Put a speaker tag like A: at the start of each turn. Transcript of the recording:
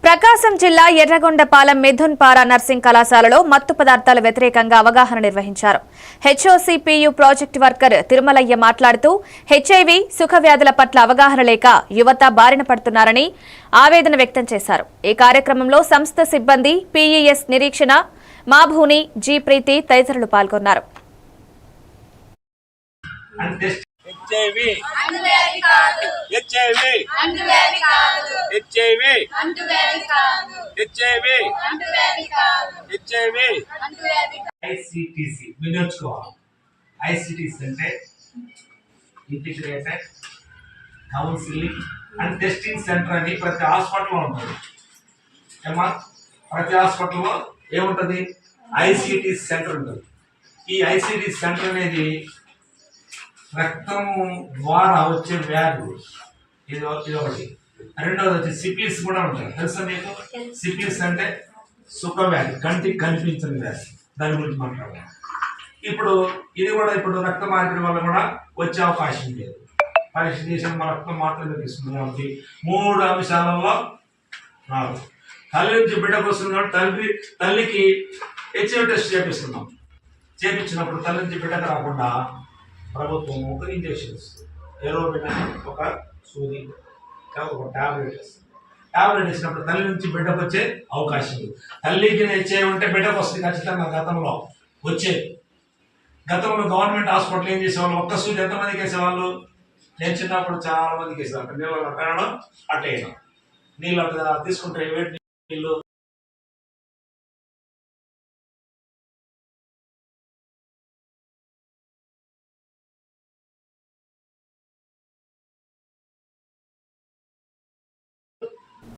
A: ప్రకాశం జిల్లా ఎర్రగొండపాలెం మిథున్పారా నర్సింగ్ కళాశాలలో మత్తు పదార్థాల వ్యతిరేకంగా అవగాహన నిర్వహించారు. హెచ్ఓసిపియు ప్రాజెక్టు వర్కర్ తిరుమలయ్య మాట్లాడుతూ హెచ్ఐవి సుఖ వ్యాధుల పట్ల అవగాహన లేక యువత బారిన పడుతున్నారని ఆవేదన వ్యక్తం చేశారు. ఈ కార్యక్రమంలో సంస్థ సిబ్బంది, పీఈఎస్ నిరీక్షణ, మాభూని, జీ ప్రీతి తదితరులు పాల్గొన్నారు.
B: ఐసిటిసి అంటే integrated counselling and testing centre అని ప్రతి హాస్పిటల్లో ఉంటుంది. ప్రతి హాస్పిటల్లో ఏముంటుంది? ఐసిటి సెంటర్ ఉంటుంది. ఈ ఐసిటి సెంటర్ అనేది రక్తం ద్వారా వచ్చే వ్యాధులు ఇది ఒకటి. రెండవది వచ్చి సిపిలిస్ కూడా ఉంటుంది. తెలుసా మీకు? సిపిలిస్ అంటే సుఖ వ్యాధి, కంటికి కనిపించని వ్యాధి. దాని గురించి మాట్లాడాలి. ఇప్పుడు ఇది కూడా రక్త మార్పిడి వల్ల కూడా వచ్చే అవకాశం లేదు. పరీక్ష చేసిన మన రక్తం మాత్రమే తీసుకుంది కాబట్టి 3 అంశాలలో 4. తల్లి నుంచి బిడ్డకు వస్తుంది కాబట్టి తల్లికి హెచ్ఐవి టెస్ట్ చేపించినప్పుడు తల్లి నుంచి బిడ్డకు రాకుండా ప్రభుత్వం ఒక ఇంజక్షన్ ఇస్తుంది. ఏరోబిన్ ఒక సూది, ఒక టాబ్లెట్ ఇస్తుంది. టాబ్లెట్ ఇచ్చినప్పుడు తల్లి నుంచి బిడ్డకు వచ్చే అవకాశం ఉంది. తల్లికి హెచ్ఐవి ఉంటే బిడ్డకు వస్తుంది ఖచ్చితంగా. గతంలో వచ్చేది. గతంలో గవర్నమెంట్ హాస్పిటల్ ఏం చేసేవాళ్ళు? ఒక్క సూది ఎంతమందికి వేసేవాళ్ళు? నేను చిన్నప్పుడు చాలా మందికి వేసేవాళ్ళు. నీళ్ళు పెట్టడం, అట్టేయడం. నీళ్ళు తీసుకుంటే వేడి నీళ్ళు